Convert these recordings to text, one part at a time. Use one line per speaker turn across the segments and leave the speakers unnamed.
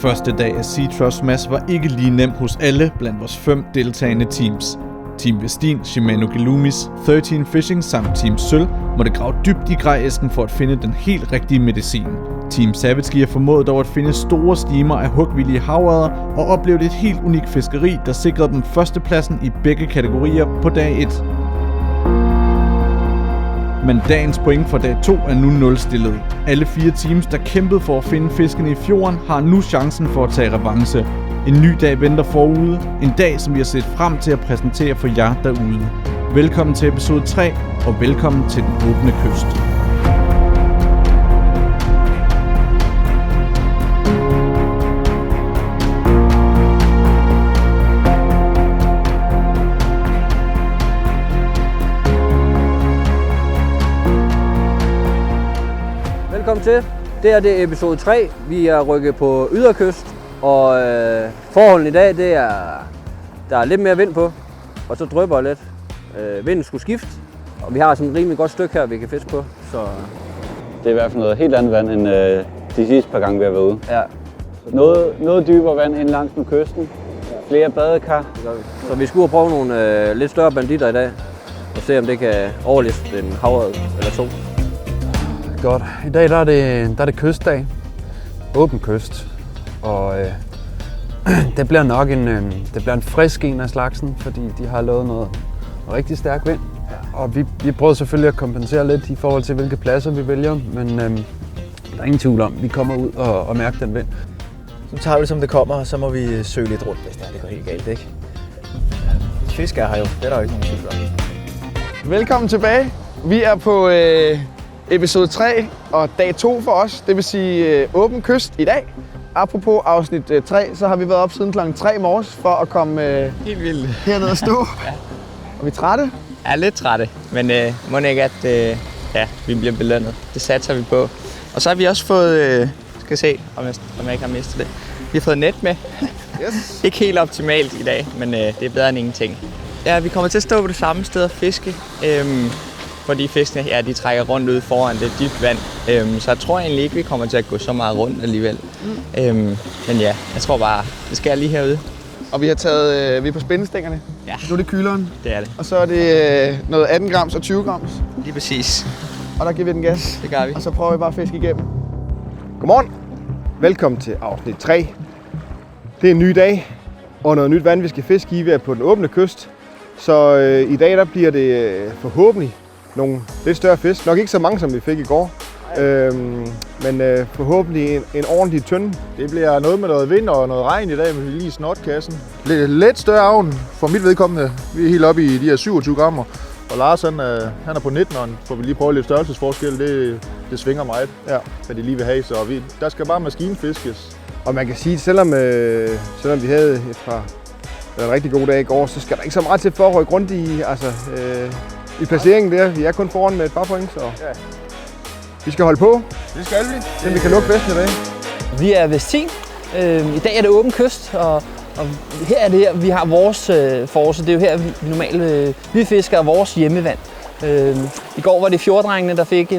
første dag af Sea Trust Mass var ikke lige nemt hos alle blandt vores 5 deltagende teams. Team Vestin, Shimano Gelumis, 13 Fishing samt Team Sølv måtte grave dybt i grejæsken for at finde den helt rigtige medicin. Team Savage Gear formåede dog at finde store stimer af hugvillige havørreder og oplevede et helt unikt fiskeri, der sikrede dem førstepladsen i begge kategorier på dag 1. Men dagens point for dag 2 er nu nulstillet. Alle 4 teams, der kæmpede for at finde fiskene i fjorden, har nu chancen for at tage revanche. En ny dag venter forude. En dag, som vi har set frem til at præsentere for jer derude. Velkommen til episode 3, og velkommen til den åbne kyst.
Velkommen til. Det er episode 3. Vi er rykket på yderkyst, og forholdene i dag, det er, der er lidt mere vind på, og så drypper lidt. Vinden skulle skifte, og vi har sådan et rimelig godt stykke her, vi kan fiske på. Så
det er i hvert fald noget helt andet vand, end de sidste par gange, vi har været ude.
ja,
Noget dybere vand ind langs med kysten. Flere badekar.
så vi skulle prøve nogle lidt større banditter i dag, og se om det kan overliste en havørred eller 2.
Godt. I dag der er det kystdag. Åben kyst. Og det bliver nok en frisk en af slagsen, fordi de har lavet noget rigtig stærk vind. Og vi prøver selvfølgelig at kompensere lidt i forhold til, hvilke pladser vi vælger. Men der er ingen tvivl om, vi kommer ud og mærker den vind.
Så tager vi det som det kommer, og så må vi søge lidt rundt, hvis det går helt galt, ikke? Fisk er her jo. Det er der jo ikke nogen tvivl om.
Velkommen tilbage. Vi er på episode 3 og dag 2 for os, det vil sige åben kyst i dag. Apropos afsnit 3, så har vi været op siden klokken 3 morges for at komme
helt vildt
herned og stå. Ja. Og vi er trætte.
Jeg er lidt trætte, men må ikke, at vi bliver belønnet. Det satser vi på. Og så har vi også fået, skal se, om jeg ikke har mistet det. Vi har fået net med.
Yes.
Ikke helt optimalt i dag, men det er bedre end ingenting. Ja, vi kommer til at stå på det samme sted og fiske. Fordi fiskene her, de trækker rundt ud foran det dybt vand. Så jeg tror egentlig ikke, vi kommer til at gå så meget rundt alligevel. Men ja, jeg tror bare, det skal jeg lige herude.
Og vi har taget, vi er på spændestængerne.
Ja.
Nu er det kyleren.
Det er det.
Og så er det noget 18 grams og 20 grams.
Lige præcis.
Og der giver vi den gas.
Det gør vi.
Og så prøver vi bare at fiske igennem. Godmorgen. Velkommen til afsnit 3. Det er en ny dag og noget nyt vand, vi skal fiske i. Vi er på den åbne kyst. Så i dag der bliver det forhåbentlig nogle lidt større fisk. Nok ikke så mange, som vi fik i går. Men forhåbentlig en ordentlig tynde.
Det bliver noget med noget vind og noget regn i dag, men vi lige i snotkassen. Lidt større avn for mit vedkommende. Vi er helt oppe i de her 27 grammer. Og Lars han er på 19, og får vi lige prøve lidt størrelsesforskel. Det svinger meget, hvad de lige vil have. Så der skal bare maskinfiskes.
Og man kan sige, at selvom vi havde en rigtig god dag i går, så skal der ikke så meget til for at rykke rundt i placeringen der. Vi er kun foran med et par point, så vi skal holde på.
Det skal vi.
Så vi kan lukke festen i dag.
Vi er Vestin. I dag er det åben kyst, og her er det her, vi har vores force. Det er jo her, vi normalt vi fisker vores hjemmevand. I går var det fjorddrengene, der fik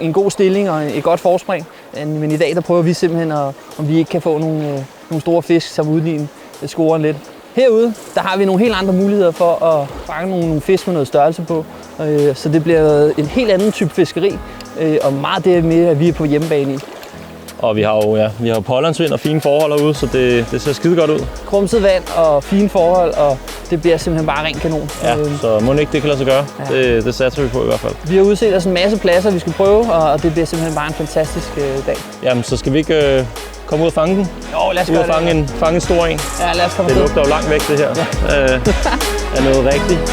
en god stilling og et godt forspring. Men i dag der prøver vi simpelthen, om vi ikke kan få nogle store fisk, som udligner scoren lidt. Herude, der har vi nogle helt andre muligheder for at fange nogle fisk med noget størrelse på. Så det bliver en helt anden type fiskeri, og meget det med, at vi er på hjemmebane i.
Og vi har jo pålandsvind og fine forhold herude, så det ser skide godt ud.
Krumset vand og fine forhold, og det bliver simpelthen bare ren kanon.
Ja, så må ikke det kan lade sig gøre. Ja. Det satser vi på i hvert fald.
Vi har udset os en masse pladser, vi skal prøve, og det bliver simpelthen bare en fantastisk dag.
Jamen, så skal vi ikke komme ud og fange den?
Jo, lad os gøre det.
Fange en stor en.
Ja, lad os komme
det lugter jo langt væk, det her. Er noget rigtigt.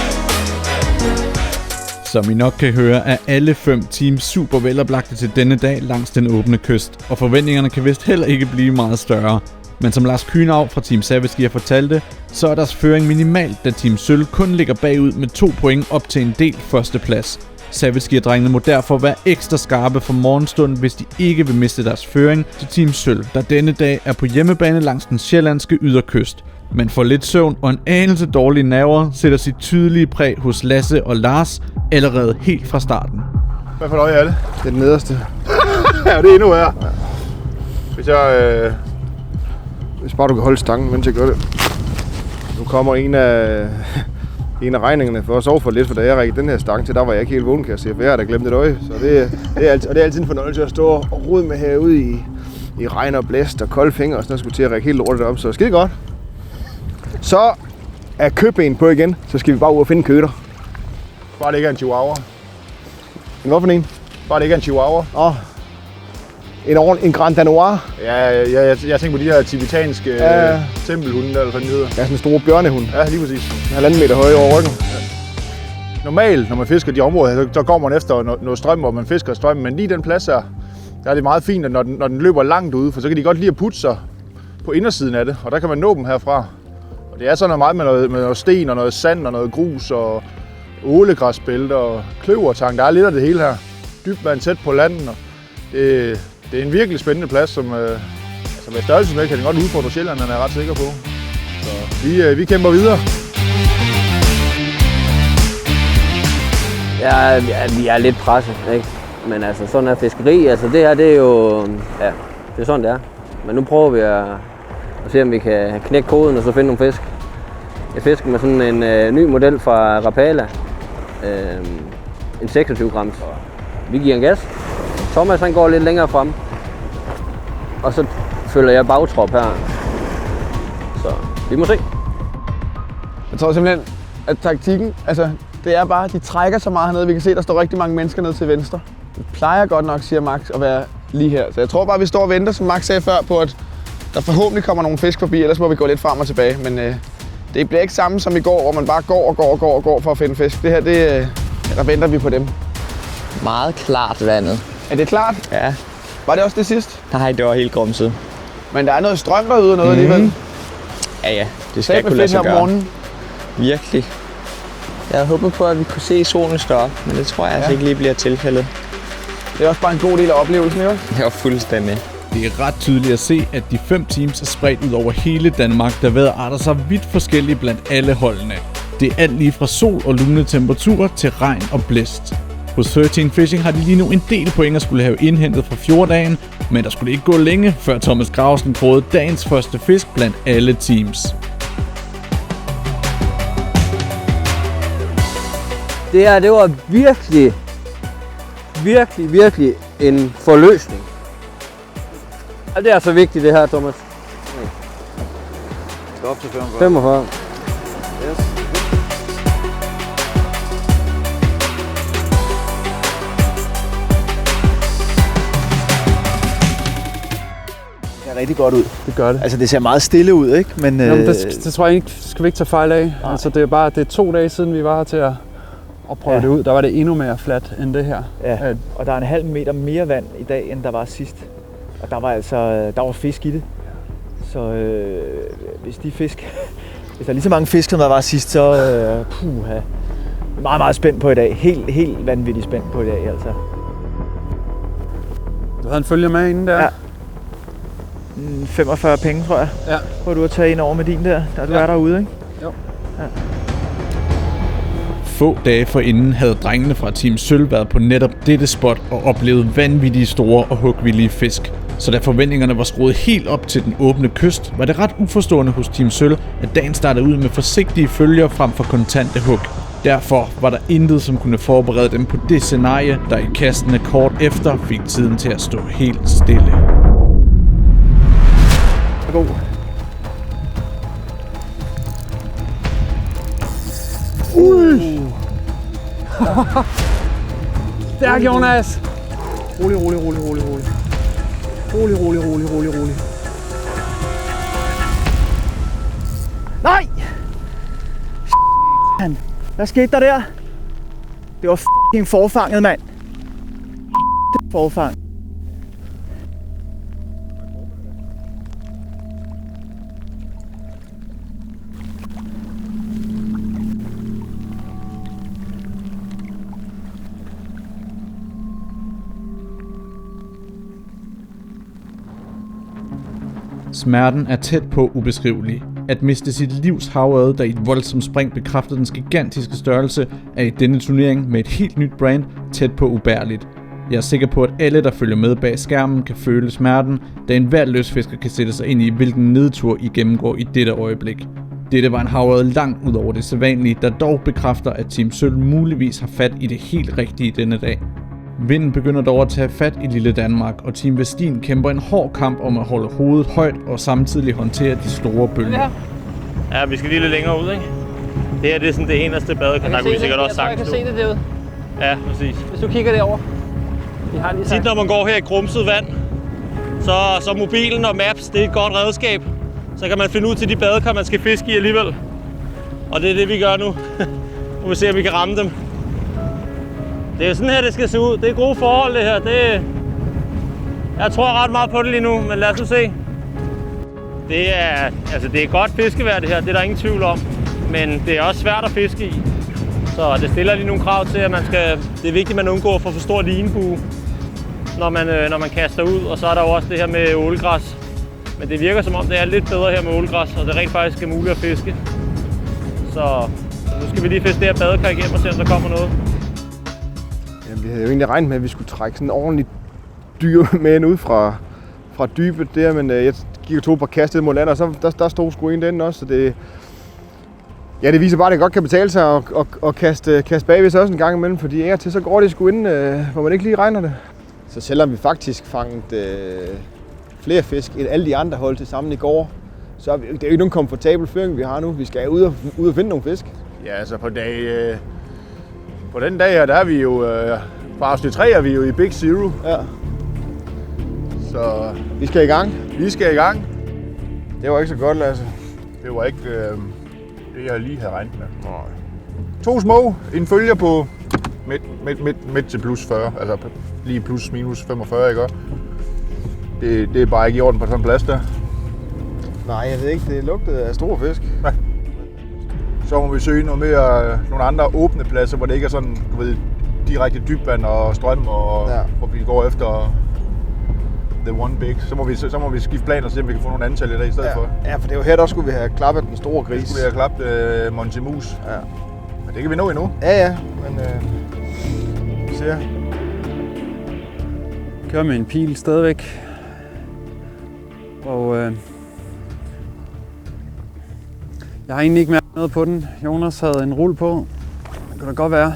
Som I nok kan høre, er alle 5 teams super veloplagte til denne dag langs den åbne kyst, og forventningerne kan vist heller ikke blive meget større. Men som Lars Kynav fra Team Savage Gear fortalte, så er deres føring minimalt, da Team Sølv kun ligger bagud med 2 point op til en del førsteplads. Savage Gear-drengene må derfor være ekstra skarpe for morgenstunden, hvis de ikke vil miste deres føring til Team Sølv, der denne dag er på hjemmebane langs den sjællandske yderkyst. Men for lidt søvn og en anelse dårlige nerver sætter sit tydelige præg hos Lasse og Lars allerede helt fra starten.
Hvad for et øje er det?
Det er den nederste.
Ja, det er endnu her.
Hvis bare du kan holde stangen, mens jeg gør det. Nu kommer en af regningerne for at sove for lidt, for da jeg rækkede den her stang til, der var jeg ikke helt vågen, kan jeg se, for jeg har da glemt et øje. Så det er altid en fornøjelse at stå og rode med herude i regn og blæst og kolde fingre og sådan noget, skulle til at række helt lortet op, så skide godt. Så er køben på igen, så skal vi bare ud og finde køder.
Bare det ikke er en chihuahua.
Hvad for en?
Bare det ikke er en chihuahua.
En Grand Danois.
Ja, jeg tænker på de her tibetanske tempelhunde, eller hvad den hedder.
Ja, sådan en stor bjørnehund.
Ja, lige præcis.
1,5 meter høje over ryggen.
Ja. Normalt, når man fisker de områder, så går man efter noget strøm, hvor man fisker strøm. Men lige den plads her, der er det meget fint, at når den løber langt ude, for så kan de godt lide at putte sig på indersiden af det. Og der kan man nå dem herfra. Og det er sådan meget med noget sten og noget sand og noget grus og ålegræsbælter og kløvertang. Der er lidt af det hele her. Dybt vand tæt på landen. Og det er en virkelig spændende plads, som med størrelsesmæssigt kan den godt udfordre Sjælland, er jeg ret sikker på. Så vi kæmper videre.
Ja, vi er lidt presset, ikke? Men altså, sådan er fiskeri. Altså, det her, det er jo... Ja, det er sådan, det er. Men nu prøver vi at se, om vi kan knække koden og så finde nogle fisk. Jeg fisker med sådan en ny model fra Rapala. En 26 gram. Vi giver en gas. Thomas, han går lidt længere frem. Og så følger jeg bagtrop her. Så vi må se.
Jeg tror simpelthen, at taktikken, altså det er bare, at de trækker så meget hernede. Vi kan se, at der står rigtig mange mennesker nede til venstre. Det plejer godt nok, siger Max, at være lige her. Så jeg tror bare, at vi står og venter, som Max sagde før, på at der forhåbentlig kommer nogle fisk forbi, ellers må vi gå lidt frem og tilbage. Men det bliver ikke samme som i går, hvor man bare går for at finde fisk. Det her, der venter vi på dem.
Meget klart vandet.
Er det klart?
Ja.
Var det også det sidst?
Nej, det var helt grumset.
Men der er noget strøm derude og noget alligevel.
Ja, det skal kunne lade sig gøre.
Morgenen.
Virkelig. Jeg havde håbet på, at vi kunne se solen større, men det tror jeg altså ikke lige bliver tilfældet.
Det er også bare en god del af oplevelsen, jo?
Det var fuldstændig.
Det er ret tydeligt at se, at de 5 teams er spredt ud over hele Danmark, der vejret arter sig vidt forskellige blandt alle holdene. Det er alt lige fra sol og lugne temperaturer til regn og blæst. Hos 13 Fishing har de lige nu en del point at skulle have indhentet fra fjordagen, men der skulle ikke gå længe, før Thomas Gravesen prøvede dagens første fisk blandt alle teams.
Det her, det var virkelig en forløsning. Og det er så vigtigt det her, Thomas.
Det er op til 45.
45.
Yes. Det ser rigtig godt ud.
Det gør det.
Altså det ser meget stille ud, ikke? Men
jamen, det tror jeg ikke, skal vi ikke tage fejl af. Nej. Altså det er 2 dage siden vi var her til at prøve det ud. Der var det endnu mere fladt end det her.
Ja. Og der er 1,5 meter mere vand i dag, end der var sidst. Og der var fisk i det. Så hvis der er lige så mange fisk, som der var sidst, så meget spændt på i dag. Helt vanvittigt spændt på i dag, altså.
Du havde en følger med inden der?
Ja. 45 penge, tror jeg.
Ja.
Hvor du har taget ind over med din der. Du er derude, ikke?
Jo.
Ja.
Få dage forinden havde drengene fra Team Sølv været på netop dette spot og oplevet vanvittige store og hugvillige fisk. Så da forventningerne var skruet helt op til den åbne kyst, var det ret uforstående hos Team Sølv, at dagen startede ud med forsigtige følger frem for kontante hug. Derfor var der intet, som kunne forberede dem på det scenarie, der i kastene kort efter fik tiden til at stå helt stille.
God.
Stærk, Jonas!
Rolig. Nej! Hvad skete der der? Det var f***ing forfanget, mand. Forfang.
Smerten er tæt på ubeskrivelig. At miste sit livs havørred, der i et voldsomt spring bekræftede dens gigantiske størrelse, er i denne turnering med et helt nyt brand tæt på ubærligt. Jeg er sikker på, at alle, der følger med bag skærmen, kan føle smerten, da enhver lystfisker kan sætte sig ind i, hvilken nedtur I gennemgår i dette øjeblik. Dette var en havørred langt ud over det sædvanlige, der dog bekræfter, at Team Sølv muligvis har fat i det helt rigtige denne dag. Vinden begynder dog at tage fat i lille Danmark, og Team Vestin kæmper en hård kamp om at holde hovedet højt og samtidig håndtere de store bølger.
Ja, vi skal lige lidt længere ud, ikke? Det her det er sådan det eneste badekar, der kunne vi sikkert også sagt.
Jeg kan se det derude.
Ja, præcis.
Hvis du kigger derover.
Tit når man går her i grumset vand, så mobilen og maps, det er et godt redskab. Så kan man finde ud til de badekar, man skal fiske i alligevel. Og det er det, vi gør nu. Nu må vi se, om vi kan ramme dem. Det er sådan her, det skal se ud. Det er gode forhold, det her. Jeg tror ret meget på det lige nu, men lad os nu se. Det er godt fiskevejr, det her. Det er der ingen tvivl om. Men det er også svært at fiske i. Så det stiller lige nogle krav til, at det er vigtigt, at man undgår at få for stor linebue, når man kaster ud. Og så er der jo også det her med ålegræs. Men det virker som om, det er lidt bedre her med ålegræs, og det rent faktisk er muligt at fiske. Så nu skal vi lige fiske det her badekar igennem og se, om der kommer noget.
Jamen, vi havde jo egentlig regnet med, at vi skulle trække sådan en ordentlig dyr med ud fra dybet der, men jeg gik og tog på kastet mod land, og så der stod sgu en den også, så det viser bare, at det godt kan betale sig at kaste bagved sig også en gang imellem, fordi af og til så går det sgu ind, hvor man ikke lige regner det. Så selvom vi faktisk fangede flere fisk end alle de andre hold til sammen i går, så er det jo ikke nogen komfortabel føring, vi har nu. Vi skal ud og finde nogle fisk.
Ja, altså på den dag her, der er vi jo, på afsnit 3 er vi jo i Big Zero.
Ja.
Så
vi skal i gang.
Vi skal i gang.
Det var ikke så godt, Lasse.
Det var ikke det, jeg lige havde regnet med. Nej. 2 små, en følger på midt til plus 40, altså lige plus minus 45, ikke? Det er bare ikke i orden på sådan en plads der.
Nej, jeg ved ikke, det lugtede af store fisk.
Nej. Så må vi søge nogle andre åbne pladser, hvor det ikke er sådan, du ved, direkte dybvand og strøm, og hvor vi går efter the one big. Så må vi skifte planer og se, om vi kan få nogle antal i dag i stedet for.
Ja, for det er jo her, der skulle vi have klappet den store gris.
Det skulle vi have klappet Montemus.
Ja.
Men det kan vi nå endnu.
Ja, men vi ser.
Kører med en pil stadigvæk. Og jeg har egentlig ikke mærket noget på den. Jonas havde en rulle på. Det kunne da godt være,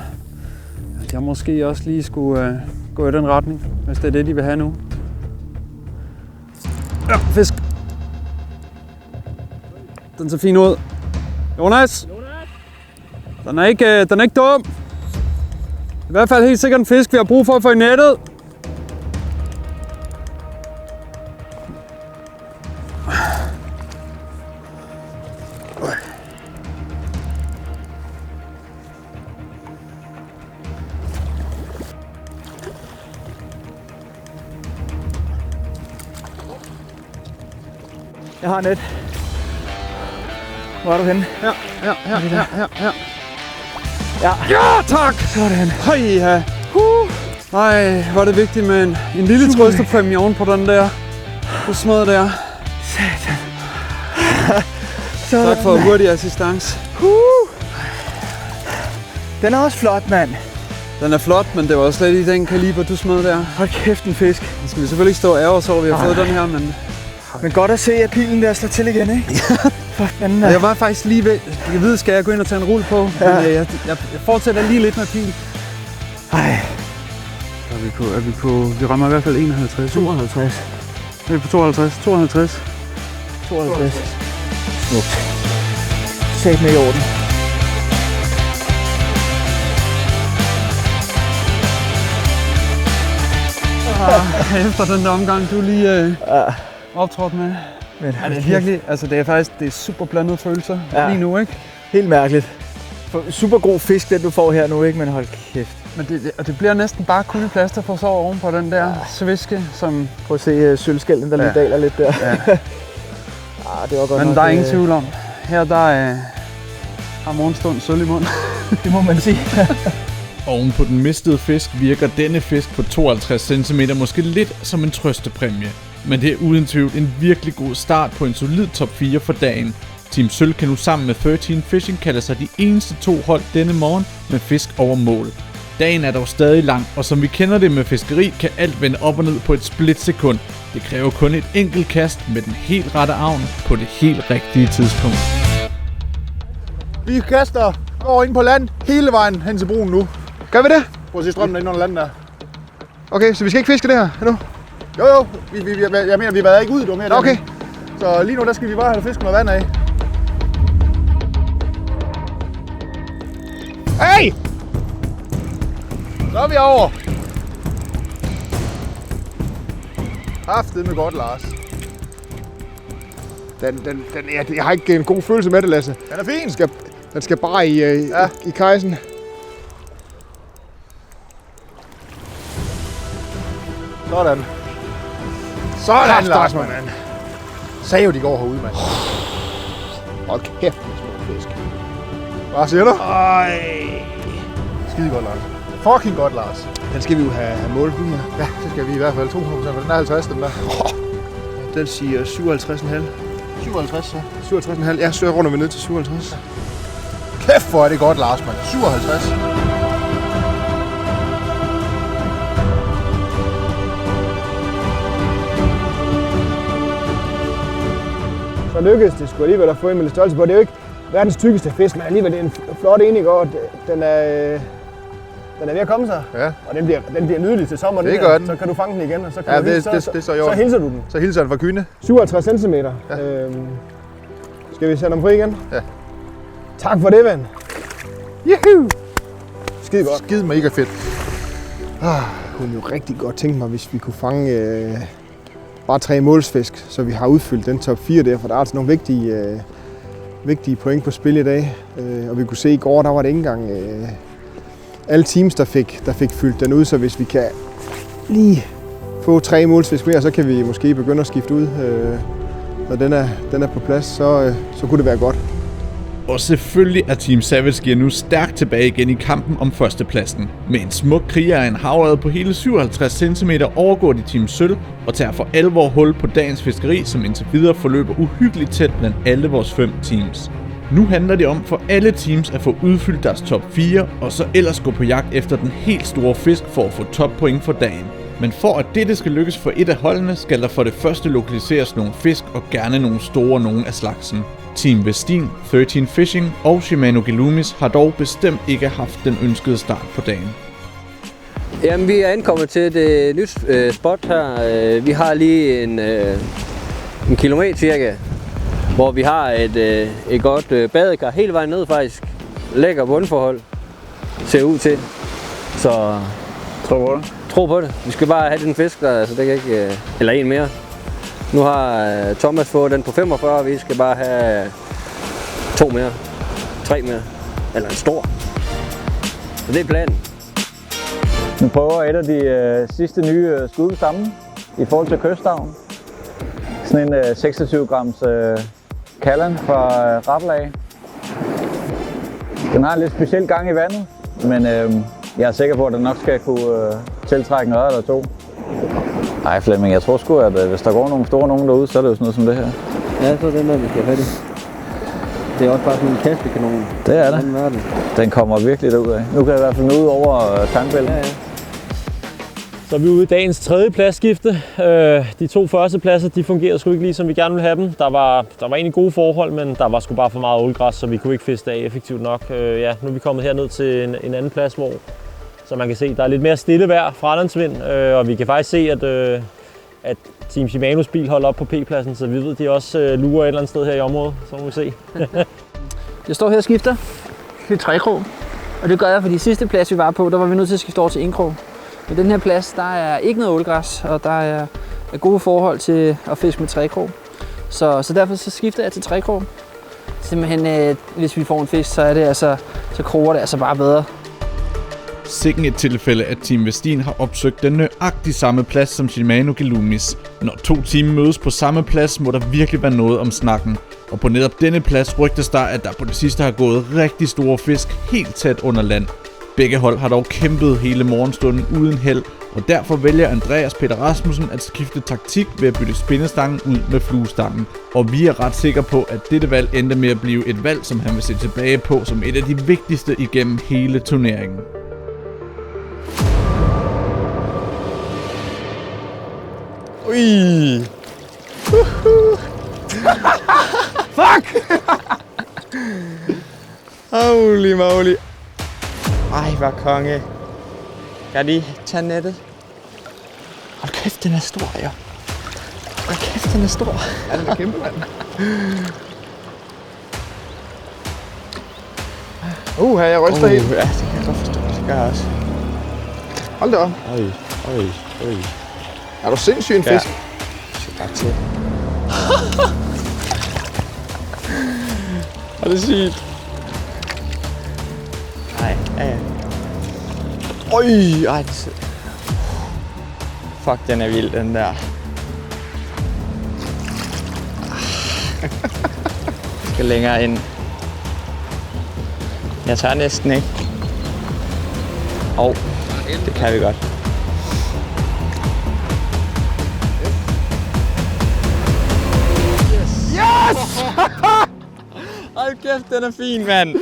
at jeg måske også lige skulle gå i den retning, hvis det er det, de vil have nu. Ja, fisk. Den ser fin ud. Jonas! Den er ikke dum. I hvert fald helt sikkert en fisk, vi har brug for at få i nettet.
Jeg har net. Hvor er du henne?
Her.
Ja,
tak!
Sådan.
Hej, ja. Nej, var det vigtigt med en lille trøstepræmie oven på den der. Du smed der.
Satan.
Tak for hurtig assistance.
Den er også flot, mand.
Den er flot, men det var også slet i den kaliber, du smed der.
Hold kæft, en fisk.
Nu skal vi selvfølgelig ikke stå og ærge os over, at vi har fået den her, men...
Men godt at se, at pilen der slår til igen, ikke? For fanden.
Jeg var faktisk lige ved... Jeg ved, skal jeg gå ind og tage en rulle på? Ja. Men jeg fortsætter lige lidt med pil.
Ej.
Er vi på... Vi rammer i hvert fald 51.
52.
Er vi på 52? 52.
52. Smukt. Sæt med i orden.
Efter den omgang, du lige optrådt med. Men, det er virkelig, altså det er super blandede følelser lige nu, ikke?
Helt mærkeligt. Super god fisk, den du får her nu, ikke? Men hold kæft.
Men det bliver næsten bare kuldeplaster for så oven på den der sviske, som...
Prøv at se sølvskælden, der lige daler lidt der.
Ja.
Det var godt
men
nok,
der er ingen tvivl om. Her der har morgenstund sølv i munden.
Det må man sige.
Oven på den mistede fisk virker denne fisk på 52 cm måske lidt som en trøstepræmie. Men det er uden tvivl en virkelig god start på en solid top 4 for dagen. Team Sølv kan nu sammen med 13 Fishing kalde sig de eneste 2 hold denne morgen med fisk over mål. Dagen er dog stadig lang, og som vi kender det med fiskeri, kan alt vende op og ned på et splitsekund. Det kræver kun et enkelt kast med den helt rette agn på det helt rigtige tidspunkt.
Vi kaster over ind på land hele vejen hen til broen nu.
Gør vi det?
Prøv at se strømmen inde under landet der.
Okay, så vi skal ikke fiske det her endnu?
Jo, jeg mener, vi vader ikke ud, det var mere
Okay.
Så lige nu, der skal vi bare have fisket noget vand af. Hey! Så er vi over. Haftet med godt, Lars.
Jeg har ikke en god følelse med det, Lasse.
Den er fin.
Den skal bare i kejsen.
Sådan. Sådan, Lars, mand. Sagde jo, de går herude, mand.
Hold kæft, med små fisk.
Hvad siger du? Ej. Skide godt, Lars. Fucking godt, Lars.
Den skal vi jo have målt ud med.
Ja, det skal vi i hvert fald 200%, for den er 50, den der.
Den siger 57,5.
57, så.
57,5. Ja, så runder vi ned til 57.
Kæft, hvor er det godt, Lars, mand. 57.
Så lykkedes det sgu alligevel at få en med lidt størrelse på. Det er jo ikke verdens tykkeste fisk, men alligevel det er en flot en i går. Den er ved at komme sig,
ja.
Og den bliver nydelig til sommer.
Det gør den.
Så kan du fange den igen, og så, kan
ja,
du så hilser du den.
Så hilser den fra Kyne.
57 cm. Ja. Skal vi sende dem fri igen?
Ja.
Tak for det, ven. Juhu! Skide godt.
Skide mega fedt.
Kunne jo rigtig godt tænke mig, hvis vi kunne fange bare 3 målsfisk, så vi har udfyldt den top 4 der, for der er altså nogle vigtige point på spil i dag. Og vi kunne se i går, der var det ikke engang alle teams, der fik fyldt den ud, så hvis vi kan lige få 3 målsfisk mere, så kan vi måske begynde at skifte ud. Når den er på plads, så kunne det være godt.
Og selvfølgelig er Team Savage Gear nu stærkt tilbage igen i kampen om førstepladsen. Med en smuk kriger af en havrede på hele 57 cm overgår de Team Sølv og tager for alvor hul på dagens fiskeri, som indtil videre forløber uhyggeligt tæt blandt alle vores 5 teams. Nu handler det om for alle teams at få udfyldt deres top 4, og så ellers gå på jagt efter den helt store fisk for at få toppoint for dagen. Men for at dette skal lykkes for et af holdene, skal der for det første lokaliseres nogle fisk, og gerne nogle store nogen af slagsen. Team Vestin, 13 Fishing og Shimano Gelumis har dog bestemt ikke haft den ønskede start på dagen.
Jamen, vi er ankommet til det nyt spot her. Vi har lige en kilometer cirka, hvor vi har et godt badekar hele vejen ned faktisk. Lækker bundforhold, ser ud til. Så tro på det. Vi skal bare have den fisk der, så det kan ikke, eller en mere. Nu har Thomas fået den på 45, og vi skal bare have 2 mere, 3 mere, eller en stor. Så det er planen.
Nu prøver et af de sidste nye skud sammen i forhold til kyststavn. Sådan en 26 grams kallan fra Rappelag. Den har en lidt speciel gang i vandet, men jeg er sikker på, at den nok skal kunne tiltrække en øre eller 2. Nej Flemming, jeg tror sgu, at hvis der går nogle store nogen derude, så er det jo sådan noget som det her.
Ja, så er den der, vi skal have det. Det er også bare sådan en kastekanon.
Det er det. Den kommer virkelig derud af. Nu kan jeg i hvert fald nå ud over tankbælten.
Ja.
Så er vi ude i dagens 3. pladsskifte. De 2 første pladser, de fungerede sgu ikke lige, som vi gerne ville have dem. Der var egentlig gode forhold, men der var sgu bare for meget ålgræs, så vi kunne ikke fiske af effektivt nok. Nu er vi kommet herned til en anden plads, hvor så man kan se, der er lidt mere stille vejr, fralandsvind, og vi kan faktisk se, at Team Shimanos bil holder op på P-pladsen, så vi ved, de også lurer et eller andet sted her i området, så må vi se.
Jeg står her og skifter til 3-krog, og det gør jeg, fordi sidste plads vi var på, der var vi nødt til at skifte over til 1-krog. Men den her plads, der er ikke noget ålgræs, og der er gode forhold til at fiske med 3-krog. Så derfor så skifter jeg til 3-krog. Simpelthen, hvis vi får en fisk, så er det altså, så kroger det altså bare bedre.
Sikken et tilfælde, at Team Vestin har opsøgt den nøjagtig samme plads som Shimano Gelumis. Når 2 team mødes på samme plads, må der virkelig være noget om snakken. Og på netop denne plads rygtes der, at der på det sidste har gået rigtig store fisk helt tæt under land. Begge hold har dog kæmpet hele morgenstunden uden held, og derfor vælger Andreas Peter Rasmussen at skifte taktik ved at bytte spindestangen ud med fluestangen. Og vi er ret sikre på, at dette valg endte med at blive et valg, som han vil se tilbage på som et af de vigtigste igennem hele turneringen.
Ui!
Fuck!
Holy moly! Ej, hvor konge. Kan jeg lige tage nettet? Hold kæft, den er stor, jo. Hold kæft, den er stor.
Ja, den er kæmpe, mand. Jeg ryster helt.
Ja, det kan jeg godt forstå. Det gør jeg også.
Hold da op.
Øj.
Er du sindssyg en fisk?
Det er bare til. Og det er sygt. Nej, ja. Ej, det sidder. Fuck, den er vild, den der. Jeg skal længere ind. Jeg tør næsten ikke. Det kan vi godt. Yes! Hold kæft, den er fin, mand.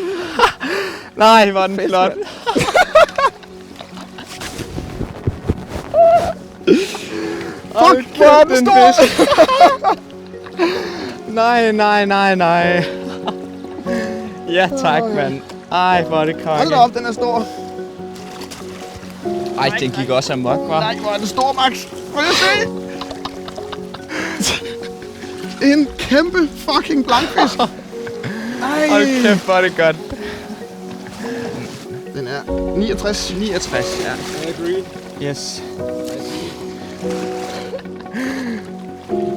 Nej, hvor er den flot.
Fuck, hvor er den stor!
Nej. Ja, tak, mand. Ej, hvor er det konge.
Hold da op, den er stor.
Ej, den gik også amok, hva'?
Nej, hvor er den stor, Max. Prøv at se. En kæmpe fucking blankfisk.
Hold kæft, hvor er det godt.
Den er 69.
69, ja. I agree. Yes.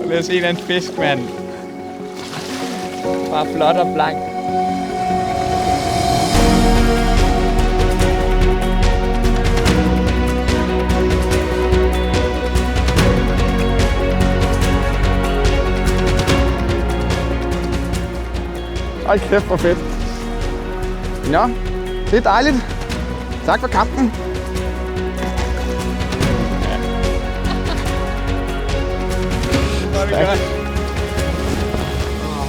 Lad os se en fisk, mand. Bare flot og blank.
Ej, kæft, hvor fedt. Nå, det er dejligt. Tak for kampen.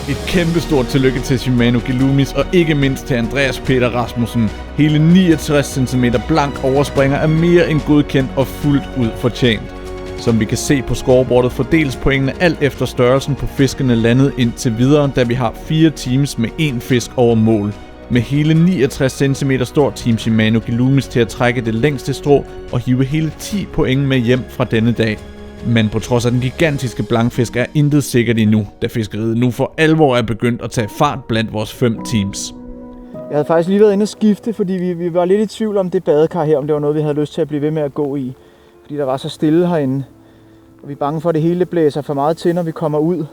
Et kæmpestort tillykke til Shimano Gelumis og ikke mindst til Andreas Peter Rasmussen. Hele 69 cm blank overspringer er mere end godkendt og fuldt ud fortjent. Som vi kan se på scoreboardet fordeles pointene alt efter størrelsen på fiskene landet indtil videre, da vi har 4 teams med 1 fisk over mål. Med hele 69 cm står Team Shimano Gelumis til at trække det længste strå og hive hele 10 point med hjem fra denne dag. Men på trods af den gigantiske blankfisk er intet sikkert endnu, da fiskeriet nu for alvor er begyndt at tage fart blandt vores 5 teams.
Jeg havde faktisk lige været inde og skifte, fordi vi var lidt i tvivl om det badekar her, om det var noget, vi havde lyst til at blive ved med at gå i. Fordi der var så stille herinde, og vi er bange for, at det hele blæser for meget til, når vi kommer ud.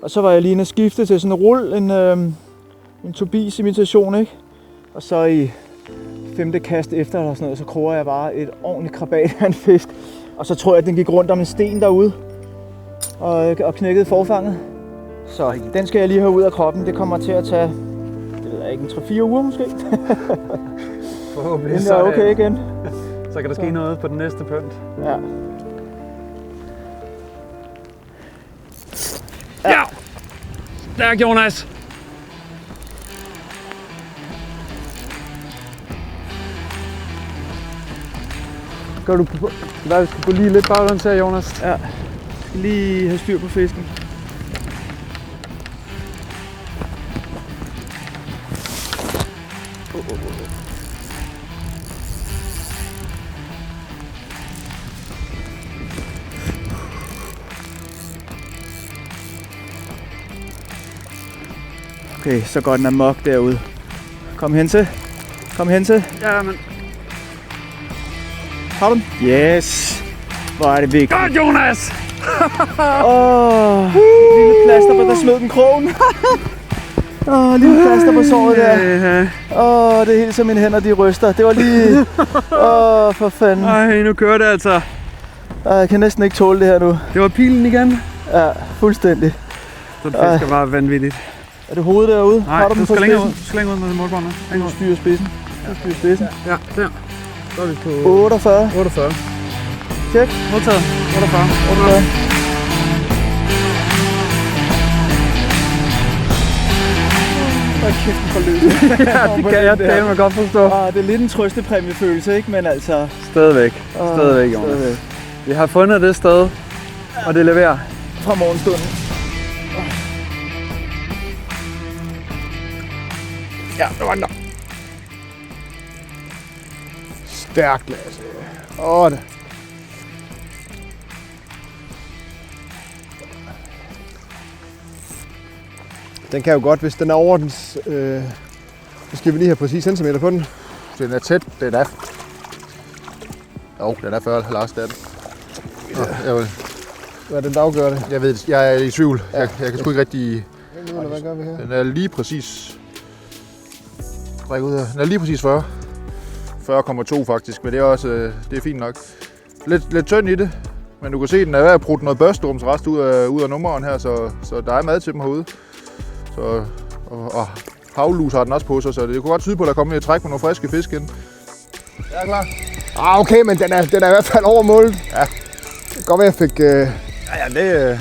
Og så var jeg lige inde og skifte til sådan en rull, en Tobias imitation, ikke? Og så i 5. kast efter eller sådan noget, så kroger jeg bare et ordentligt krabat af en fisk. Og så tror jeg, at den gik rundt om en sten derude og knækkede forfanget. Så den skal jeg lige have ud af kroppen. Det kommer til at tage, det ved jeg ikke, 3-4 uger måske.
Forhåbentlig.
Den er okay igen.
Så kan der ske noget på den næste punkt.
Ja.
Ja! Stærk, Jonas! Gør du på? Vi skal på lige lidt baglæns her, Jonas.
Ja. Lige have styr på fisken. Okay, så går den amok derude. Kom hen til. Kom hen til.
Ja, men...
Har du den? Yes! Hvor er det vigtigt.
Godt, Jonas!
Lille plaster på, der smed den krogen. Lille plaster på såret der. Det er helt som mine hænder, de ryster. Det var lige... for fanden.
Ej, nu kører det altså.
Jeg kan næsten ikke tåle det her nu.
Det var pilen igen?
Ja, fuldstændig.
Den fisker bare vanvittigt.
Er det hovedet derude?
Nej,
har du den
skal
på
længere ud.
spidsen?
Du skal længere ud med målbåndet.
Du styrer spidsen. Du styrer spidsen.
Ja, der. Så er vi på...
48.
48.
Tjek.
Modtaget. 48.
48. Hvor kæft, den får løs.
Ja, det kan jeg dame godt forstå.
Det er lidt en trøstepræmiefølelse, ikke? Men altså...
Stadigvæk, Jonas.
Stadigvæk.
Vi har fundet det sted,
Og det leverer fra morgenstunden.
Ja, der var den der. Stærkt, Lasse. Det. Den kan jo godt, hvis den er over den... Så skal vi lige have præcis centimeter på den.
Den er tæt, den er... Jo, den er 40, Lars, det er den.
Hvad er den, der afgør det?
Jeg ved det, jeg er i tvivl. Jeg kan sgu ikke rigtig...
Hvad gør vi her?
Den er lige præcis... Ræk ud her. Den er lige præcis 40. 40,2 faktisk, men det er også det er fint nok. Lidt tynd i det, men du kan se, at den er ved at prutte noget børstormsrest ud af nummeren her, så der er mad til dem herude. Så, og havlus har den også på sig, så det kunne godt tyde på, at der kommer lidt træk på nogle friske fisk ind.
Jeg er klar. Okay, men den er i hvert fald over målet.
Ja.
Det kan godt være, jeg fik...
Ja, det...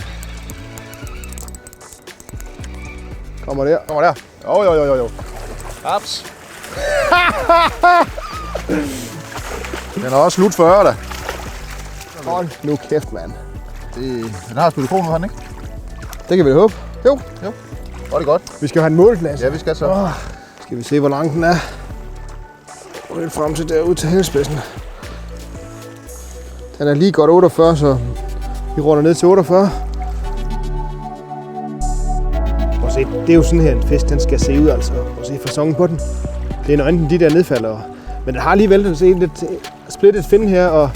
Kommer der.
Kommer der. Jo. Haps. Den er også slut 40, da.
Hold nu kæft, mand.
Den har spillet på nu, han ikke?
Det kan vi da håbe. Jo.
Var det godt.
Vi skal jo have en målplads.
Ja, vi skal så.
Skal vi se, hvor lang den er. Og helt frem til derude til hælspidsen. Den er lige godt 48, så vi runder ned til 48. Prøv at se, det er jo sådan her en fisk, den skal se ud altså. Prøv at se fasongen på den. Det er nok enten de der nedfaldere. Men den har alligevel lidt splittet fin her, og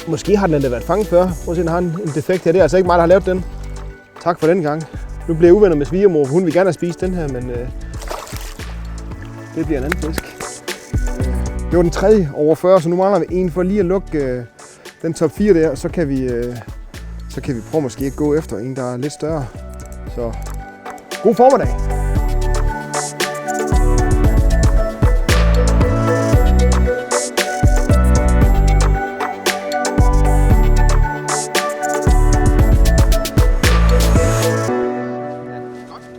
måske har den endda været fanget før. Prøv at se, den har en defekt her. Det er altså ikke mig, der har lavet den. Tak for den gang. Nu bliver jeg uvenner med svigermor, for hun vil gerne have spist den her, men det bliver en anden fisk. Det var den tredje over 40, så nu mangler vi en for lige at lukke den top 4 der, så kan vi prøve måske at gå efter en, der er lidt større. Så god formiddag!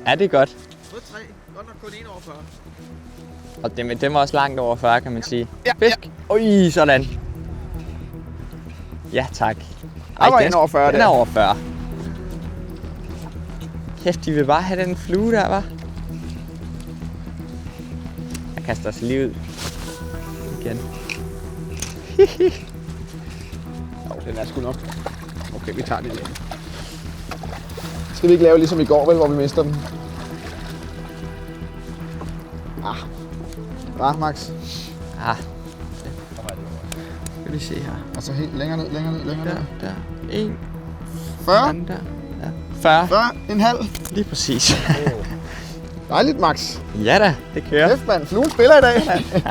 Ja, det er godt.
Fået 3. Godt nok kun 1 over 40.
Og dem er også langt over 40, kan man sige. Fisk. Oj, sådan. Ja, tak.
Der var en over 40
den er over 40. Kæft, de vil bare have den flue der, hva'? Jeg kaster os lige ud. Igen.
Den er sgu nok. Okay, vi tager den igen. Skal vi ikke lave ligesom i går, vel, hvor vi mister dem? Max.
Skal vi se her.
Og så helt længere ned.
Der. 1.
40.
Der. Ja. 40.
40. En halv.
Lige præcis.
Dejligt, Max.
Ja da, det kører.
Kæft, mand. Fluen spiller i dag, mand.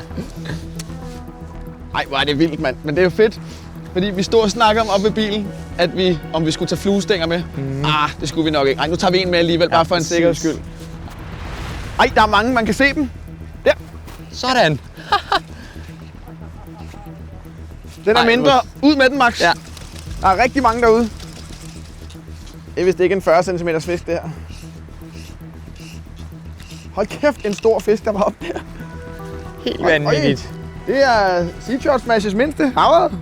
Ej, hvor er det vildt, mand. Men det er jo fedt. Fordi vi stod og snakkede om oppe ved bilen, om vi skulle tage fluestænger med. Det skulle vi nok ikke. Ej, nu tager vi en med alligevel, bare for en sikkerheds skyld. Ej, der er mange, man kan se dem. Der.
Sådan.
Den er mindre. Ud med den, Max.
Ja.
Der er rigtig mange derude. Det er vist ikke en 40 cm fisk, det her. Hold kæft, en stor fisk, der var oppe der.
Helt vanvittigt.
Det er Sea Smashes mindste. Havret.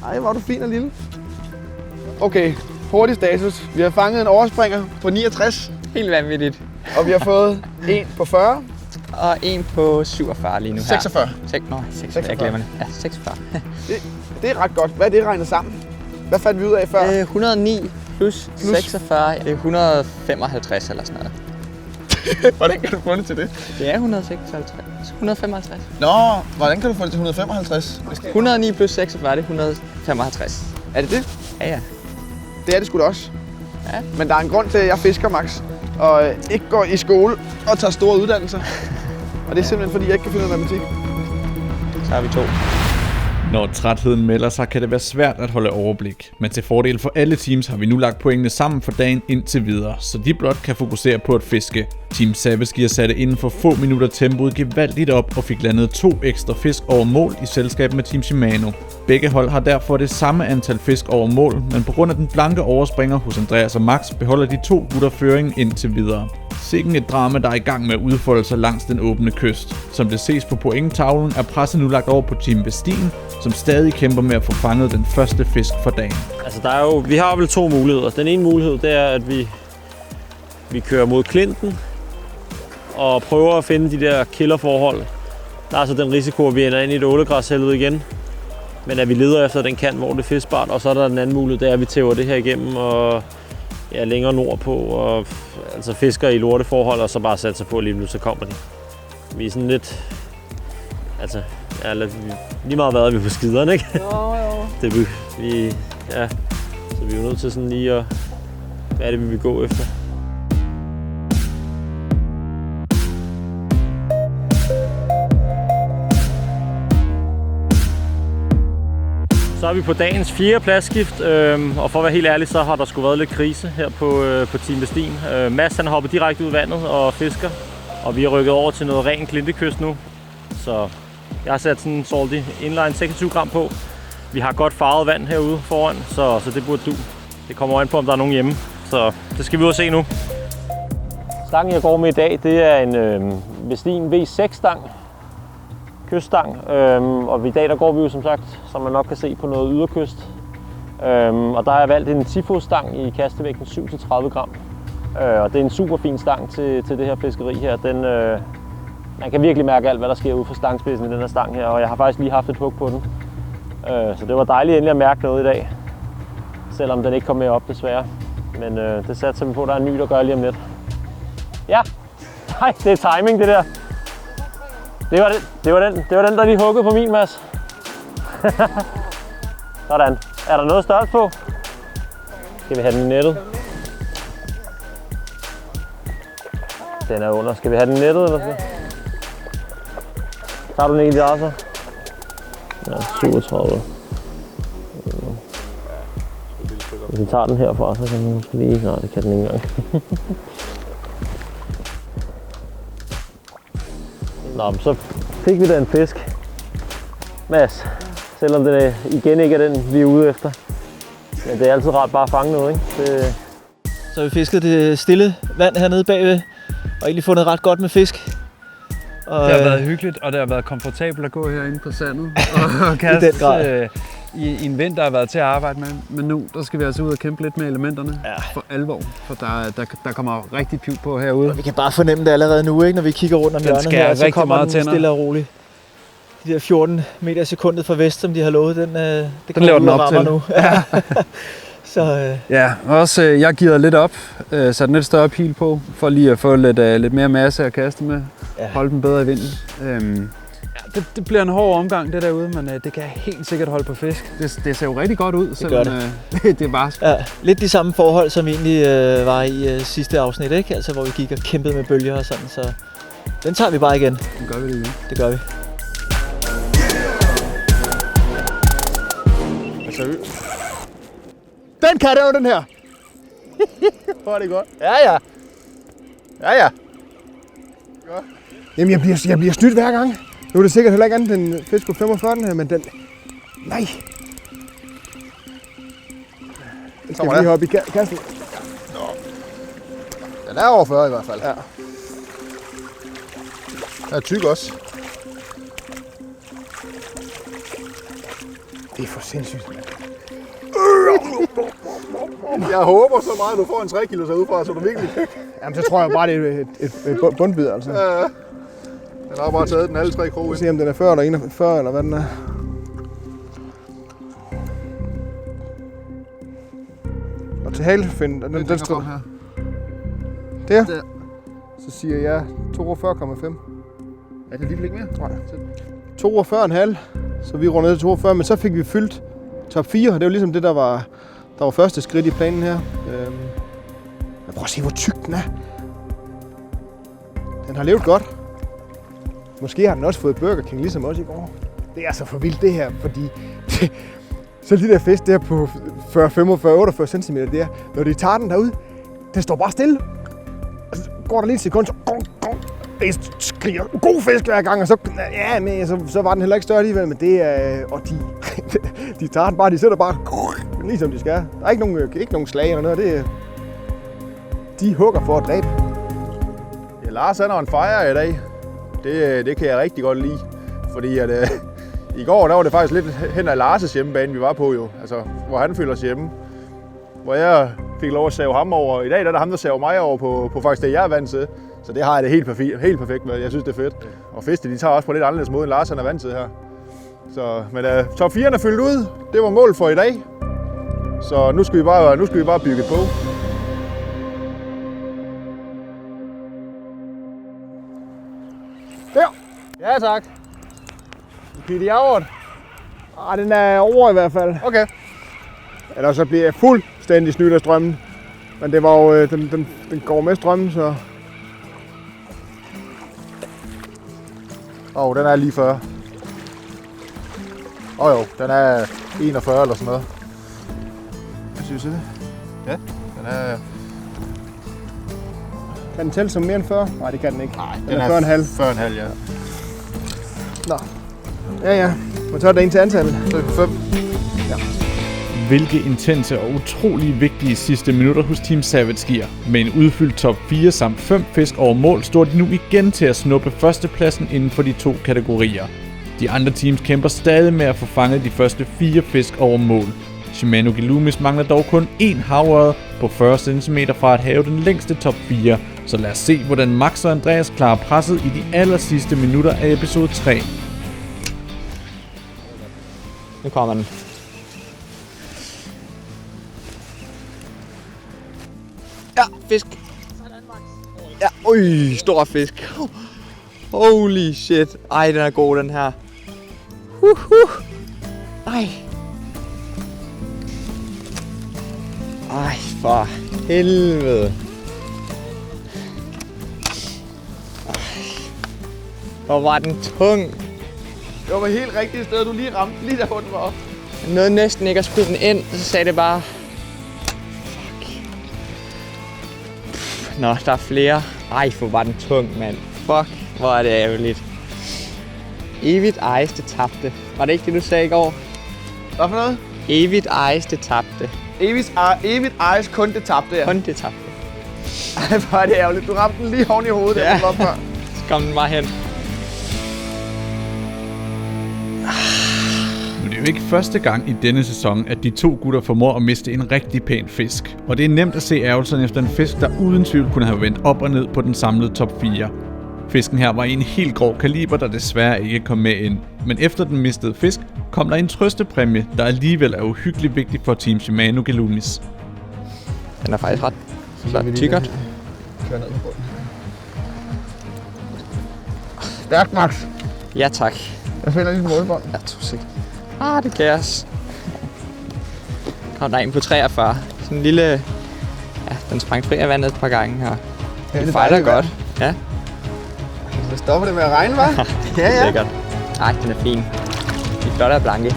Ej,
hvor er du fin og lille. Okay, hurtig status. Vi har fanget en overspringer på 69.
helt vanvittigt.
Og vi har fået en på 40.
Og en på 47 lige nu her.
46.
46. Jeg glemmer det. Ja, 46.
Det er ret godt. Hvad er det regnet sammen? Hvad fandt vi ud af før?
109 plus 46, det er 155 eller sådan noget.
Hvordan kan du få det til det?
Det er 156. 155.
Nå, hvordan kan du få det til 155?
109 plus 46, det er 155.
Er det det?
Ja.
Det er det sgu da også.
Ja.
Men der er en grund til, at jeg fisker, Max, og ikke går i skole og tager store uddannelser. Og det er simpelthen, fordi jeg ikke kan finde ud af matematik.
Så har vi 2.
Når trætheden melder sig, kan det være svært at holde overblik. Men til fordel for alle teams har vi nu lagt pointene sammen for dagen indtil videre, så de blot kan fokusere på at fiske. Team Savage satte inden for få minutter tempoet gevaldigt op og fik landet 2 ekstra fisk over mål i selskab med Team Shimano. Begge hold har derfor det samme antal fisk over mål, men på grund af den blanke overspringer hos Andreas og Max beholder de 2 gutter føringen indtil videre. Sikken et drama, der er i gang med at udfolde sig langs den åbne kyst. Som det ses på pointtavlen, er presset nu lagt over på Team Vestin, som stadig kæmper med at få fanget den første fisk for dagen.
Altså vi har vel 2 muligheder. Den ene mulighed, det er, at vi kører mod klinten og prøver at finde de der killerforhold. Der er altså den risiko, at vi ender ind i et ålegræshelvede igen. Men at vi leder efter den kant, hvor det er fiskbart. Og så er der den anden mulighed, det er, at vi tæver det her igennem og længere nordpå. Og altså fisker i lorteforhold, og så bare satser på, at lige nu så kommer de. Vi er sådan lidt... Altså, lige meget været vi på skiderne, ikke?
Jo.
Det så vi er jo nødt til sådan lige at... Hvad er det, vi vil gå efter? Så er vi på dagens 4. pladsskift, og for at være helt ærlig, så har der sgu været lidt krise her på Team Vestin. Mads han har hoppet direkte ud i vandet og fisker, og vi har rykket over til noget ren klintekyst nu. Så jeg har sat sådan en salty inline 26 gram på. Vi har godt farvet vand herude foran, så det burde du. Det kommer an på, om der er nogen hjemme, så det skal vi ud og se nu. Stangen jeg går med i dag, det er en Vestin V6-stang. Kyststang, og i dag der går vi jo som sagt, som man nok kan se, på noget yderkyst. Og der har jeg valgt en Tifo-stang i kastevægten 7-30 gram. Og det er en super fin stang til det her fiskeri her. Man kan virkelig mærke alt, hvad der sker ude for stangspidsen i den her stang her, og jeg har faktisk lige haft et hug på den. Så det var dejligt endelig at mærke noget i dag, selvom den ikke kom med op desværre. Men det satser vi på, der er en ny, der gør lige om lidt. Ja, nej, det er timing det der. Det var den, der lige huggede på min, Mads. Sådan. Er der noget størrelse på? Skal vi have den i nettet? Den er under. Skal vi have den i nettet, eller så? Tager du den egentlig også? Ja, 37. Hvis vi tager den herfra, så kan den måske lige... Nej, det kan den ikke engang. Nå, så fik vi da en fisk. Mads, selvom det igen ikke er den, vi er ude efter. Men det er altid rart bare at fange noget, ikke?
Så har vi fisket det stille vand hernede bagved, og egentlig fundet ret godt med fisk. Og
det har været hyggeligt, og det har været komfortabelt at gå herinde på sandet og kaste i en vind, der har været til at arbejde med. Men nu der skal vi altså ud og kæmpe lidt med elementerne for alvor, for der kommer rigtig piv på herude.
Og vi kan bare fornemme det allerede nu, ikke? Når vi kigger rundt om hjørnet her, så kommer den stille og roligt. De der 14 meter i sekundet fra vest, som de har lovet, det
laver den op til
nu. Ja. Så,
ja, også jeg giver lidt op, sat en lidt større pil på, for lige at få lidt mere masse at kaste med, holde dem bedre i vinden. Det bliver en hård omgang det derude, men det kan helt sikkert holde på fisk. Det ser jo rigtig godt ud, selvom det er barsk.
Ja, lidt de samme forhold, som egentlig var i sidste afsnit, ikke? Altså, hvor vi gik og kæmpede med bølger og sådan, så den tager vi bare igen.
Det gør vi det igen.
Det gør vi.
Den kan det jo, den her! Hvor er det godt.
Ja.
Godt. Jamen, jeg bliver snydt hver gang. Nu er det sikkert heller ikke andet end fisk på 45 den her, men den... Nej! Den skal lige hoppe i kassen.
Den er over 40 i hvert fald.
Ja.
Den er tyk også.
Det er for sindssygt, mand.
Jeg håber så meget, at du får en 3 kilo udefra, så du virkelig kan.
Jamen, så tror jeg bare, det er et bundbid, altså.
Ja. Den har bare taget den alle 3 kroge ind.
Se om den er 40 eller 41, eller hvad den er. Og til halefind, den står
her.
Der? Så siger jeg 42,5.
Er det lige ikke mere?
Nej. 42,5. Så vi runder ned til 42, men så fik vi fyldt top 4. Det var ligesom det, der var første skridt i planen her. Men prøv at se, hvor tyk den er. Den har levet godt. Måske har den også fået Burger King, ligesom os i går. Det er altså for vildt det her, fordi så de der fisk der på 40, 45, 48 cm der, når de tager den derud, den står bare stille. Altså, går der lige et sekund, så det skriger god fisk hver gang, og så var den heller ikke større alligevel, men det er, og de tager den bare, de sætter bare ligesom de skal. Der er ikke nogen slag eller noget, de hugger for at dræbe.
Ja, Lars han er en fejre i dag. Det kan jeg rigtig godt lide, fordi at, I går der var det faktisk lidt hen ad Lars' hjemmebane, vi var på jo. Altså, hvor han føler sig hjemme. Hvor jeg fik lov at save ham over. I dag der er der ham, der saver mig over på faktisk det, jeg er vant til. Så det har jeg det helt perfekt med. Jeg synes, det er fedt. Og Feste, de tager også på lidt anderledes måde, end Lars han er vant til her. Så, men top 4'erne er fyldt ud. Det var mål for i dag. Så nu skal vi bare bygge på.
Der!
Ja, tak.
Pete Javert. Den er over i hvert fald.
Okay.
Ellers så bliver jeg fuldstændig snydt af strømmen. Men det var jo, den går med strømmen, så...
Den er lige 40. Jo, den er 41 eller sådan noget. Jeg synes det. Ja, den er...
Kan den tælle som mere end 40? Nej, det kan den ikke.
Nej,
den er 40,5.
40,5, ja.
Nå. Ja. Men så er det en til antallet.
Så er det 5.
Ja.
Hvilke intense og utrolig vigtige sidste minutter hos Team Savage giver. Med en udfyldt top 4 samt 5 fisk over mål, står de nu igen til at snuppe førstepladsen inden for de 2 kategorier. De andre teams kæmper stadig med at få fanget de første 4 fisk over mål. Shimano Gelumis mangler dog kun 1 havørred på 40 cm fra at have den længste top 4, så lad os se, hvordan Max og Andreas klarer presset i de aller sidste minutter af episode 3.
Nu kommer den. Ja, fisk. Ja, stor fisk. Holy shit. Ej, den er god, den her. Ej. Ej, for helvede. Hvor var den tung.
Det var helt rigtigt sted, du lige ramte, lige der hvor den var op.
Jeg nåede næsten ikke at skyde den ind, så sagde det bare... Fuck. Nå, der er flere. Ej, hvor var den tung, mand. Fuck, hvor er det ærgerligt. Evigt ejes, det tabte. Var det ikke det, du sagde i går?
Hvad for noget?
Evigt ejes, det tabte.
Evigt ejes, kun det tabte, ja.
Kun det tabte.
Ej, hvor er det ærgerligt. Du ramte den lige oven i hovedet,
ja.
Der var før.
Så kom den bare hen.
Nu er det jo ikke første gang i denne sæson, at de 2 gutter formår at miste en rigtig pæn fisk. Og det er nemt at se ærgelsen efter en fisk, der uden tvivl kunne have vendt op og ned på den samlede top 4. Fisken her var i en helt grov kaliber, der desværre ikke kom med ind. Men efter den mistede fisk, kom der en trøstepræmie, der alligevel er uhyggeligt vigtig for Team Shimano Gelumis.
Den er faktisk ret tykkert.
Kør ned på bunden. Stærkt, Max.
Ja, tak.
Jeg finder lige en målbånd.
Ja, 2 sekunder. Det kan jeg også. Kom der en på 43. Sådan en lille... Ja, den sprang fri af vandet et par gange her.
Ja,
det fejler godt. Ja.
Så stopper det med at regne, hva'? Ja.
Lækkert. Ej, den er fin. De er flotte og blanke.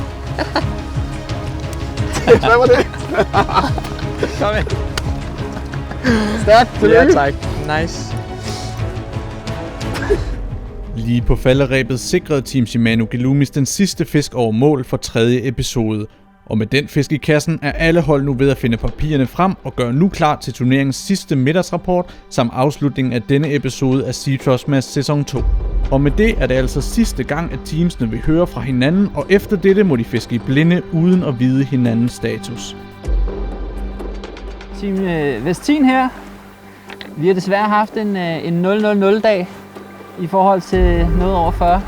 Hvad var det?
Kom med.
Stærkt, tillykke.
Ja, tak. Nice.
Lige på falderebet sikrede Team Shimano Gelumis den sidste fisk over mål for 3. episode. Og med den fisk i kassen er alle hold nu ved at finde papirerne frem og gøre nu klar til turneringens sidste middagsrapport samt afslutningen af denne episode af Sea Trustmaster sæson 2. Og med det er det altså sidste gang, at teamsene vil høre fra hinanden, og efter dette må de fiske i blinde uden at vide hinandens status.
Team Vestin her. Vi har desværre haft en 0-0-0-dag i forhold til noget over 40.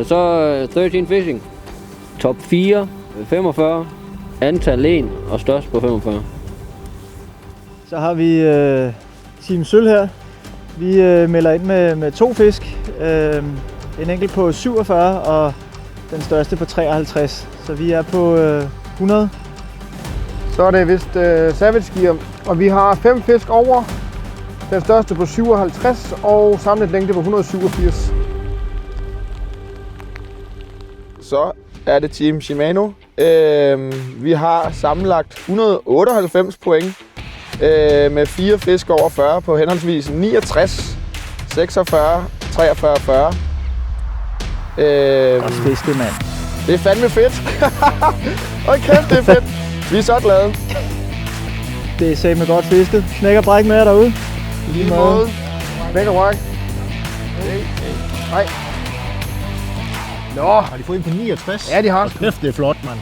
Så 13 fishing. Top 4, 45, antal 1 og størst på 45.
Så har vi Team Sølv her. Vi melder ind med 2 fisk. En enkelt på 47 og den største på 53. Så vi er på 100.
Så er det vist Savage gear, og vi har 5 fisk over. Den største på 57 og samlet længde på 187.
Så er det Team Shimano. Vi har sammenlagt 198 point med 4 fisk over 40 på henholdsvis 69, 46, 43, 40.
Og fiske, mand.
Det er fandme fedt. Hold kæft, det er fedt. Vi er så glade.
Det er satme godt fisket. Knæk og bræk med jer derude.
Lige måde.
Knæk og bræk.
Hej.
Nå.
Har de fået en på 69?
Ja, de har.
Kæft, det er flot, mand.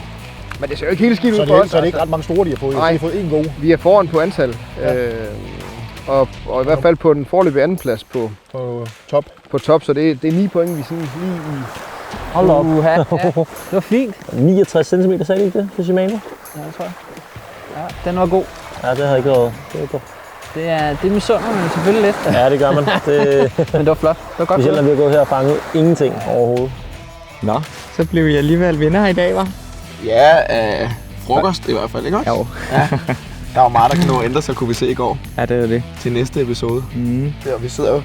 Men det ser jo ikke helt skidt ud
Så
for os.
det er ikke ret mange store, de har fået.
Nej.
De har fået en god.
Vi er foran på antal. Ja. Og i hvert fald på den foreløbige andenplads på top. Så det er 9 point, vi sådan lige i.
Hold op. Ja, det var fint.
69 cm, sagde de ikke det, for Shimano?
Ja, det tror jeg. Ja, den var god.
Ja, det havde ikke været. Det var godt.
Det misunder man selvfølgelig lidt.
Ja, det gør man.
Men det var flot. Det var godt.
Specielt når vi har gået her og fanget ingenting overhovedet.
Nå, så blev jeg alligevel vinder i dag, hva'?
Ja, frokost i hvert fald, ikke også?
Jo.
Ja. Der var meget, der kan nå at ændre sig, kunne vi se i går.
Ja, det er det.
Til næste episode. Der, vi sidder jo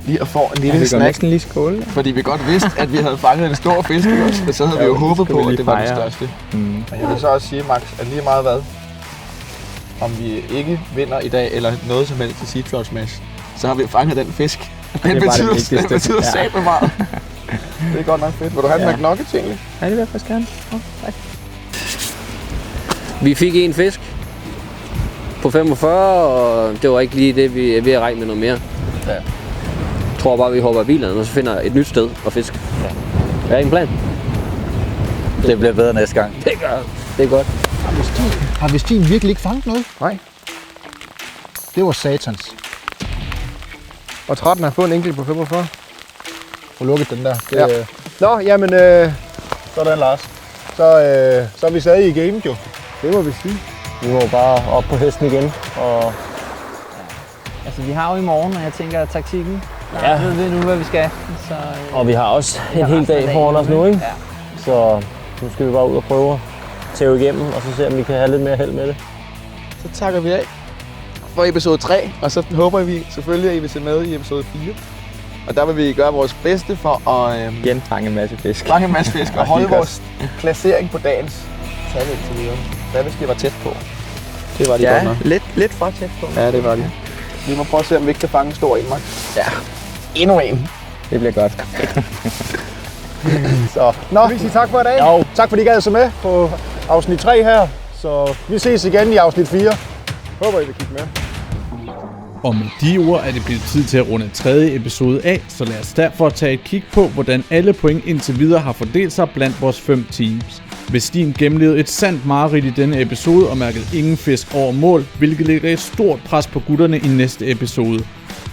lige og får en lille
vi
snack.
næsten lige skåle.
Fordi vi godt vidste, at vi havde fanget en stor fisk også. Og så havde vi jo håbet på, at det var den største. Men jeg vil så også sige, Max, at lige meget hvad, om vi ikke vinder i dag, eller noget som helst til Sea Trout Smash, så har vi fanget den fisk. Den betyder satme meget. Det er godt nok fedt. Vil du have en McNuggets egentlig?
Ja, det vil jeg faktisk gerne. Tak.
Vi fik en fisk på 45, og det var ikke lige det, vi er ved at regne med noget mere. Ja. Jeg tror bare, vi hopper i bilerne, og så finder et nyt sted at fiske. Ja. Hvad er din plan?
Det bliver bedre næste gang.
Det gør det. er godt.
Har Vestin virkelig ikke fanget noget?
Nej.
Det var satans.
Og 13 har fået en enkelt på 45.
Få lukket den der. Det,
Ja. Nå, jamen...
Sådan, Lars. Så er vi stadig i gamet jo.
Det må vi sige.
Vi må bare op på hesten igen. Og
Altså, vi har jo i morgen, og jeg tænker, at taktikken,
Ja.
ved vi nu, hvad vi skal. Så,
og vi har også en hel dag foran os nu, ikke?
Ja.
Så nu skal vi bare ud og prøve at tæve igennem, og så se, om vi kan have lidt mere held med det.
Så takker vi af for episode 3, og så håber vi selvfølgelig, at I vil se med i episode 4. Og der vil vi gøre vores bedste for at
Genfange en masse fisk.
fange en masse fisk og holde vores placering på dagens tal indtil videre. Davidsky var tæt på. Det var de godt nok.
Lidt for tæt på.
Ja, det var de. Vi må prøve at se, om vi ikke kan fange en stor en, Max.
Ja.
Endnu en.
Det bliver godt.
Så, nå, vi siger tak for i dag. Jo. Tak fordi I gad så med på afsnit 3 her. Så vi ses igen i afsnit 4. Håber I vil kigge med.
Og med de ord er det blevet tid til at runde 3. episode af, så lad os derfor tage et kig på, hvordan alle point indtil videre har fordelt sig blandt vores 5 teams. Vestin gennemlevede et sandt mareridt i denne episode og mærkede ingen fisk over mål, hvilket lægger et stort pres på gutterne i næste episode.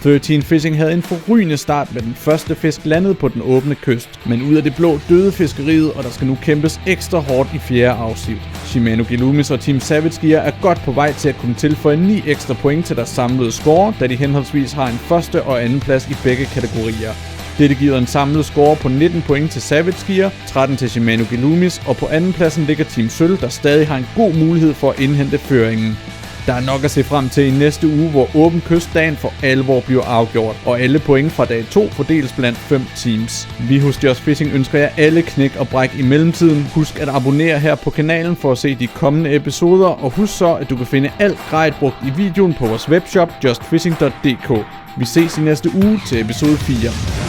13 Fishing havde en forrygende start med den første fisk landet på den åbne kyst, men ud af det blå døde fiskeriet, og der skal nu kæmpes ekstra hårdt i 4. afsnit. Shimano Gelumis og Team Savage Gear er godt på vej til at kunne tilføje 9 ekstra point til deres samlede score, da de henholdsvis har en første og anden plads i begge kategorier. Dette giver en samlet score på 19 point til Savage Gear, 13 til Shimano Gelumis, og på anden pladsen ligger Team Sølv, der stadig har en god mulighed for at indhente føringen. Der er nok at se frem til i næste uge, hvor åben kystdagen for alvor bliver afgjort, og alle point fra dag 2 fordeles blandt 5 teams. Vi hos Just Fishing ønsker jer alle knæk og bræk i mellemtiden. Husk at abonnere her på kanalen for at se de kommende episoder, og husk så, at du kan finde alt grejet brugt i videoen på vores webshop justfishing.dk. Vi ses i næste uge til episode 4.